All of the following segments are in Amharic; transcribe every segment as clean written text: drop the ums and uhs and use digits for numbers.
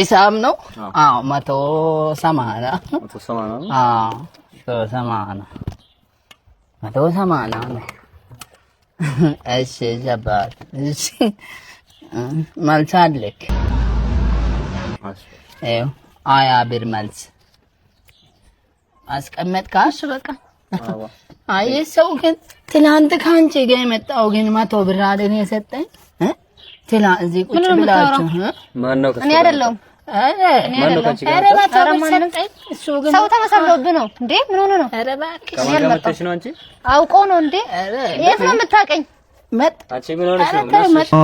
ኢሳም ነው። አዎ 180 አዎ 180 ነው። እሺ ጀባር እሺ መልስ አለክ? አያ ብር መልስ አስቀመጥካሽ በቃ። አይ ሰው ግን ትላንት ካንቺ ጋር የመጣው ግን 100 ብር አይደል የሰጠኝ? ትላንት እዚህ ቁጭ ብላችሁ ማን ነው? እኔ አይደለም ሰው ተመሰሎብህ ነው እንዴ? ምን ሆነ ነው? ኧረ እባክሽ ከመተሽ ነው አንቺ አውቆ ነው እንዴ? የት ነው የምታቀኝ? መጥ አንቺ ምን ሆነሽ ነው?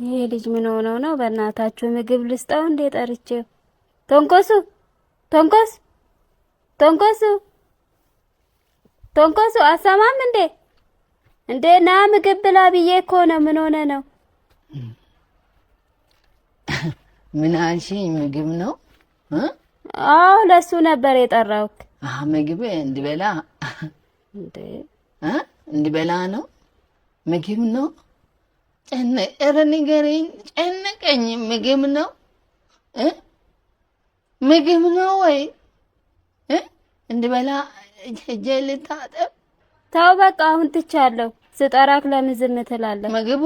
ይሄ ልጅ ምን ሆኖ ነው? በእናታችሁ ምግብ ልስጣው እንዴ ጠርቼው? ተንኮሱ አሰማም እንዴ? እንዴ ና ምግብ ብላ ብዬ እኮ ነው። ምን ሆነ ነው? ምን አልሽኝ? ምግብ ነው? አዎ ለሱ ነበር የጠራውክ። ምግብ እንድበላ እንዴ? እንድበላ ነው? ምግብ ነው? ኧረ ንገረኝ፣ ጨነቀኝ። ምግብ ነው? ምግብ ነው ወይ? እንድበላ ሂጅ ልታጠብ። ተው በቃ አሁን ትቻለሁ። ስጠራክ ለምን ዝም ትላለህ? ምግቡ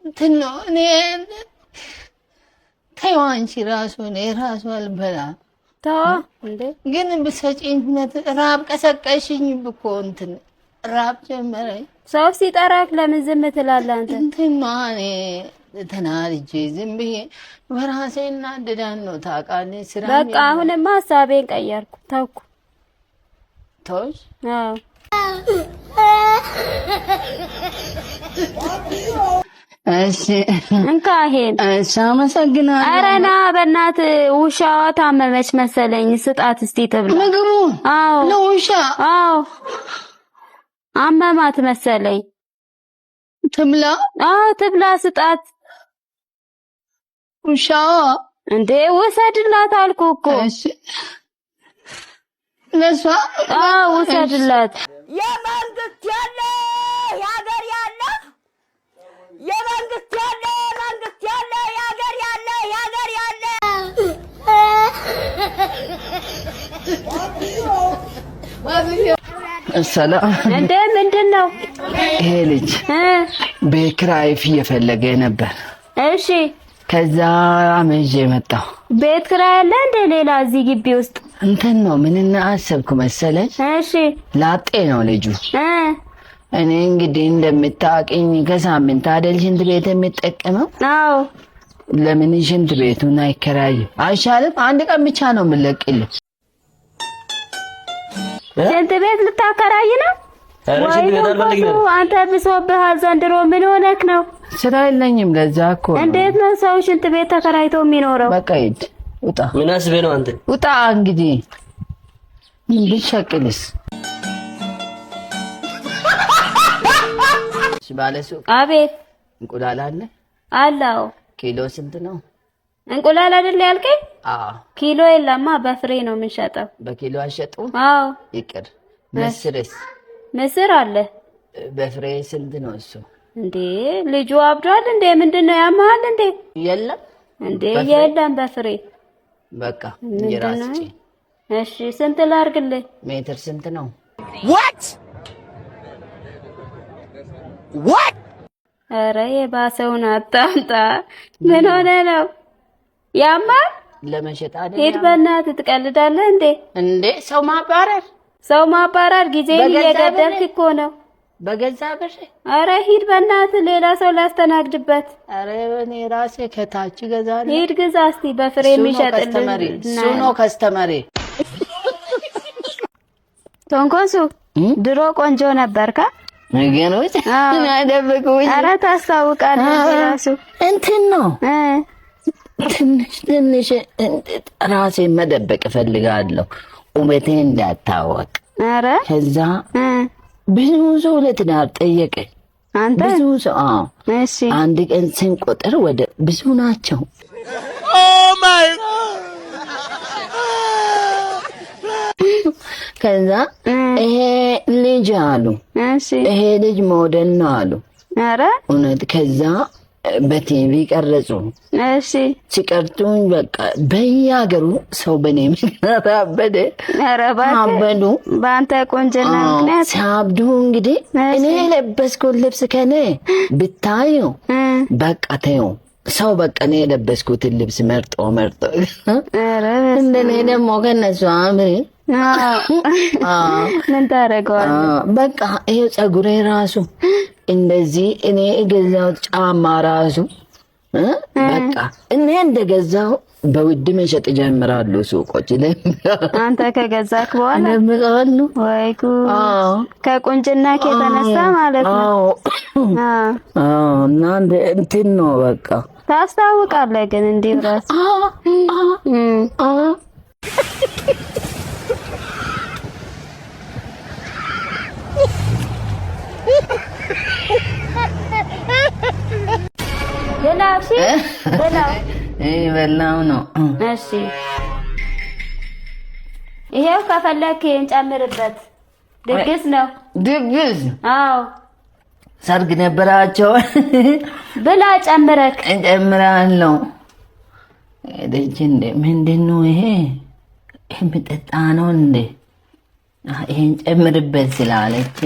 እንትን ነው። እኔ ተይው አንቺ ራሱ እኔ ራሱ አልበላም። ተው እንዴ ግን ብትሰጪኝ ራብ ቀሰቀሽኝ እኮ እንትን ራብ ጀመረኝ። ሰው ሲጠራክ ለምን ዝም ትላለህ አንተ? እንትን ነው እኔ ተናድጄ ዝም ብዬ በራሴ እናድዳን ነው ታውቃለህ። ስራ በቃ አሁንማ ሀሳቤን ቀየርኩ ተውኩ። ተውሽ? አዎ እሺ እንካ ይሄን። እሺ አመሰግናለሁ። ኧረ ና በእናትህ ውሻዋ ታመመች መሰለኝ ስጣት እስቲ ትብላ። ምግቡ? አዎ ለውሻ? አዎ አመማት መሰለኝ። ትብላ? አዎ ትብላ ስጣት። ውሻዋ እንዴ ውሰድላት አልኩህ እኮ። እሺ ለሷ? አዎ ውሰድላት። የመንግስት ያለ የሀገር ያለ የመንግስት ያለ መንግስት ያለ የሀገር ያለ የሀገር ያለ ሰላም እንዴ ምንድን ነው? ይሄ ልጅ ቤት ኪራይ እየፈለገ ነበር። እሺ ከዛ አመዤ መጣሁ። ቤት ኪራይ አለ እንደ ሌላ እዚህ ግቢ ውስጥ? እንትን ነው ምን አሰብኩ መሰለኝ? እሺ ላጤ ነው ልጁ። እኔ እንግዲህ እንደምታውቂኝ ከሳምንት አይደል ሽንት ቤት የምጠቀመው? አዎ ለምን ሽንት ቤቱን አይከራይም? አይሻልም? አንድ ቀን ብቻ ነው የምለቅልህ። ሽንት ቤት ልታከራይ ነው? አንተ ብሶብሃል ዘንድሮ። ምን ሆነክ ነው? ስራ የለኝም ለዛ እኮ። እንዴት ነው ሰው ሽንት ቤት ተከራይቶ የሚኖረው? በቃ ሂድ ውጣ። ምን አስበህ ነው አንተ? ውጣ እንግዲህ ምን ልትሸቅልስ? ባለሱቅ አቤት። እንቁላል አለ? አለው። ኪሎ ስንት ነው? እንቁላል አይደል ያልከኝ? አዎ ኪሎ የለማ በፍሬ ነው የምንሸጠው። በኪሎ አይሸጡም? አዎ ይቅር። ምስርስ? ምስር አለ። በፍሬ ስንት ነው እሱ? እንዴ ልጁ አብዷል እንዴ? ምንድነው ያማል እንዴ? የለም እንዴ የለም በፍሬ። በቃ የራስህ። እሺ ስንት ላርግልህ? ሜትር ስንት ነው? what ኧረ የባሰውን አታምጣ። ምን ሆነ ነው? ያማል ለመሸጥ አይደል? ሂድ በእናትህ ትቀልዳለህ እንዴ? እንዴ ሰው ማባረር ጊዜ እየገደልክ እኮ ነው። በገዛ ብር? ኧረ ሂድ በእናትህ ሌላ ሰው ላስተናግድበት። ኧረ እኔ ራሴ ከታች ገዛለሁ። ሂድ ግዛ እስቲ በፍሬ የሚሸጥልህ። እሱ ነው ከስተመሬ። ተንኮሱ ድሮ ቆንጆ ነበርካ? ነገሮች አደብቁኝ። ኧረ ታስታውቃለህ ራሱ እንትን ነው። ትንሽ ራሴን መደበቅ እፈልጋለሁ ውበቴ እንዳታወቅ። ኧረ ከዛ ብዙ ሰው ለትዳር ጠየቀኝ። አንተ? ብዙ ሰው? አዎ። እሺ አንድ ቀን ስንቆጥር ወደ ብዙ ናቸው። ኦ ማይ ከዛ ይሄ ልጅ አሉ። እሺ ይሄ ልጅ ሞዴል ነው አሉ። ኧረ እውነት? ከዛ በቲቪ ቀረጹ። እሺ ሲቀርጡኝ በቃ በየሀገሩ ሰው በኔ ምክንያት አበደ። ኧረ አበዱ በአንተ ቆንጆና ምክንያት ሲያብዱ። እንግዲህ እኔ የለበስኩት ልብስ ከኔ ብታዩ በቃ ተይው ሰው በቃ እኔ የለበስኩትን ልብስ መርጦ እንደኔ ደግሞ ከነሱ አምሪ ምን ታደርገዋለህ? በቃ ይሄ ፀጉሬ ራሱ እንደዚህ እኔ የገዛው ጫማ ራሱ በቃ እኔ እንደገዛው በውድ መሸጥ ጀምራሉ ሱቆች ላይ። አንተ ከገዛክ በኋላ ለምቀበሉ ወይ ጉድ! ከቁንጅና ከተነሳ ማለት ነው። እና እንትን ነው በቃ ታስታውቃለህ። ግን እንዲህ ራስ በላው ነው። እሺ ይሄው ከፈለክ እንጨምርበት። ድግስ ነው። ድግስ? አዎ። ሰርግ ነበራቸው። ብላ ጨምረክ። እንጨምራለሁ። ደጅ እንደ ምንድነው ይሄ? የሚጠጣ ነው እንዴ? ይሄን ጨምርበት ስላለች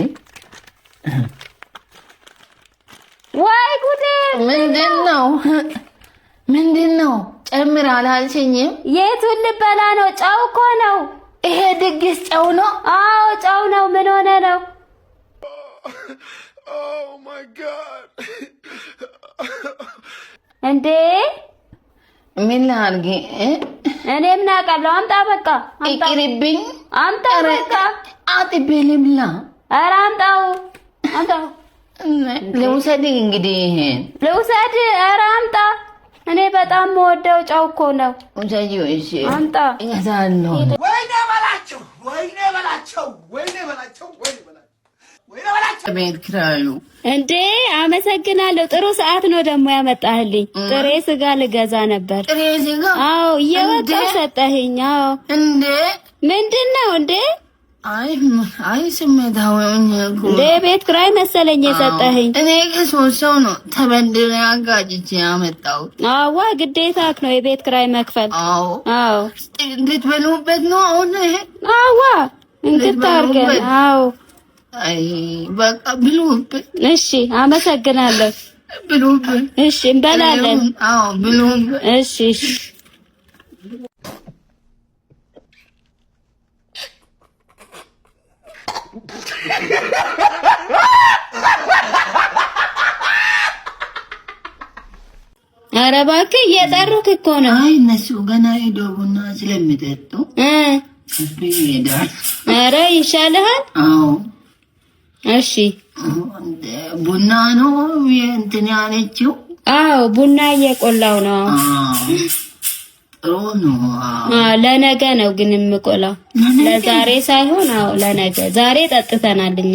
ወይ ጉዴ! ምንድነው? ጨምር አላልሽኝም? የቱን ልበላ ነው? ጨው እኮ ነው። ይሄ ድግስ ጨው ነው? አዎ ጨው ነው። ምን ሆነ ነው? Oh my god! እንዴ ምን ላድርግ? እኔ ምን አውቃለሁ? አምጣ በቃ ይቅርብኝ። አምጣ በቃ አጥቤ ልብላ። ኧረ አምጣው። ልውሰድ እንግዲህ ይሄን ልውሰድ። ኧረ አምጣ። እኔ በጣም የምወደው ጨው እኮ ነው። እንጂ እሺ አምጣ። እያዛለሁ። ወይኔ በላቸው። ቤት ኪራዩ እንዴ! አመሰግናለሁ። ጥሩ ሰዓት ነው ደግሞ ያመጣህልኝ። ጥሬ ስጋ ልገዛ ነበር። ጥሬ ስጋ? አዎ እየወጣሁ ሰጠኸኝ። አዎ እንዴ! ምንድነው እንዴ? አይ ስሜታዊ ሆኜ እኮ እንደ ቤት ኪራይ መሰለኝ የሰጠኸኝ። እኔ ከሶስት ሰው ነው ተበድሬ አጋጭቼ ያመጣሁት። አዋ ግዴታክ ነው የቤት ኪራይ መክፈል። አዎ እንድትበሉበት ነው አሁን። አዋ እንድታርገን። አዎ አይ በቃ ብሉበት። እሺ አመሰግናለሁ። ብሉበት። እሺ እንበላለን። አዎ ብሉበት። እሺ ኧረ እባክህ እየጠሩክ እኮ ነው። አይ እነሱ ገና ሄደው ቡና ስለሚጠጡ ይሄዳል። ኧረ ይሻልሃል። አዎ እሺ ቡና ነው እንትን ያለችው? አዎ ቡና እየቆላው ነው። ጥሩ ነው። ለነገ ነው ግን የምቆላው፣ ለዛሬ ሳይሆን። አዎ ለነገ። ዛሬ ጠጥተናል እኛ።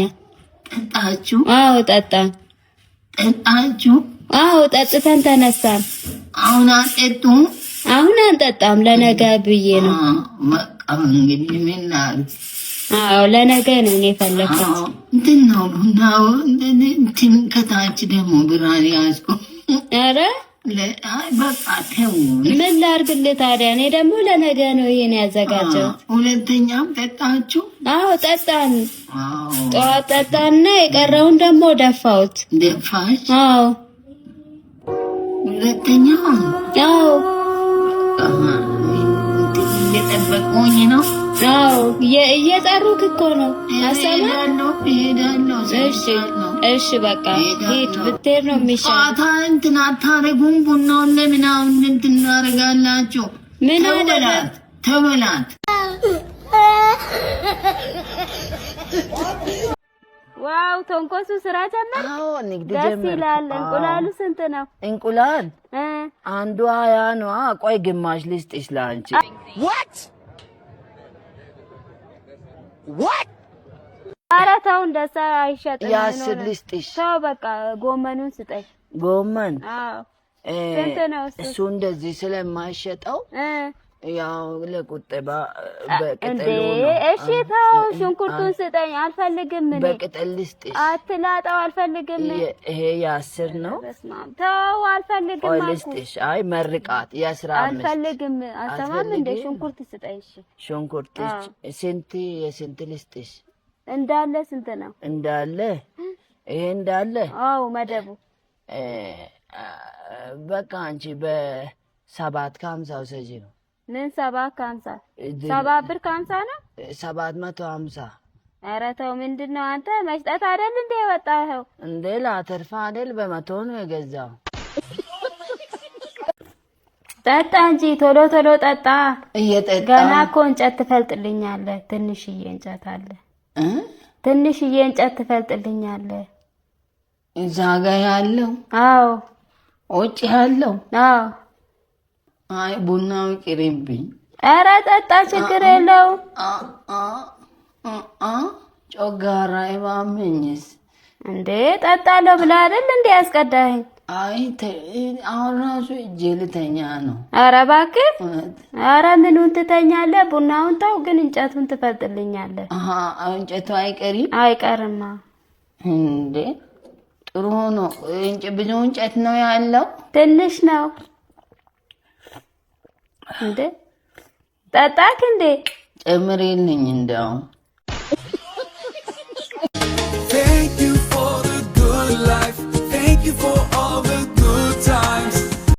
ጠጣችሁ? አዎ ጠጣን። ጠጣችሁ? አዎ ጠጥተን ተነሳን። አሁን አጠጡም? አሁን አንጠጣም፣ ለነገ ብዬ ነው። በቃ እንግዲህ ምን ላድርግ? አዎ ለነገ ነው እኔ ፈለኩት። እንትን ነው ቡናው እንትን ከታች ደግሞ ብራሪ ያዝኩ። ኧረ አይ በቃ ተው። ምን ላድርግልህ ታዲያ? እኔ ደግሞ ለነገ ነው ይሄን ያዘጋጀው። ሁለተኛም ጠጣችሁ? አዎ ጠጣን። ጠዋት ጠጣንና የቀረውን ደግሞ ደፋሁት። ደፋች? አዎ ሁለተኛው? አዎ እየጠበቁኝ ነው። አዎ እየጠሩክ እኮ ነው። አሰማለሁ። እሄዳለሁ። እሺ በቃ ሂድ። ብትሄድ ነው የሚሻለው። እንትን አታረጉም? ቡናውን ለምናምን እንትን እናደርጋላችሁ። ምን ተበላት። ዋው ተንኮሱ ስራ ጀመር። አዎ ንግድ ጀመር። ደስ ይላል። እንቁላሉ ስንት ነው? እንቁላል አንዱ 20 ነው። ቆይ ግማሽ ልስጥሽ ላንቺ። What? ኧረ ተው እንደዛ አይሸጥም። ያስር ልስጥሽ። ተው በቃ ጎመኑን ስጠኝ። ጎመን? አዎ ስንት ነው እሱ? እንደዚህ ስለማይሸጠው ያው ለቁጠባ በቅጠሉ ነው። እሺ ተው፣ ሽንኩርቱን ስጠኝ። አልፈልግም። እኔ በቅጠል ልስጥሽ። አትላጣው፣ አልፈልግም። ይሄ የ10 ነው። ተው፣ አልፈልግም አልኩ። ልስጥሽ። አይ መርቃት የ15 አልፈልግም። አሰማም እንደ ሽንኩርት ስጠኝ። እሺ ሽንኩርት ስንት ልስጥሽ? እንዳለ ስንት ነው? እንዳለ ይሄ እንዳለ? አዎ መደቡ። በቃ አንቺ በ7.50 ውሰጂ ነው። ምን 7.50? 7 ብር ከ50 ነው? 750። ኧረ ተው፣ ምንድነው አንተ? መስጠት አይደል እንደ የወጣኸው? እንዴ ላተርፋ አይደል? በ100 ነው የገዛው። ጠጣ እንጂ ቶሎ ቶሎ ጠጣ። እየጠጣ ገና እኮ እንጨት ትፈልጥልኛለህ። ትንሽዬ እንጨት አለ። ትንሽዬ እንጨት ትፈልጥልኛለህ። እዛ ጋ ያለው? አዎ። ውጭ ያለው? አዎ። አይ ቡናው ይቅርብኝ። ኧረ ጠጣ፣ ችግር የለው። ጮጋራ ይባመኝስ እንዴ? ጠጣለሁ ብለህ አይደል እንዴ ያስቀዳኸኝ? አይ አሁን ራሱ እጄ ልተኛ ነው። ኧረ እባክህ። ኧረ ምኑን ትተኛለህ? ቡናውን ተው፣ ግን እንጨቱን ትፈልጥልኛለህ። እንጨቱ አይቀርም? አይቀርማ። እንዴ ጥሩ ነው። ብዙ እንጨት ነው ያለው? ትንሽ ነው። እንዴ ጠጣክ እንዴ? ጨምሪልኝ እንደው። Thank you for the good life. Thank you for all the good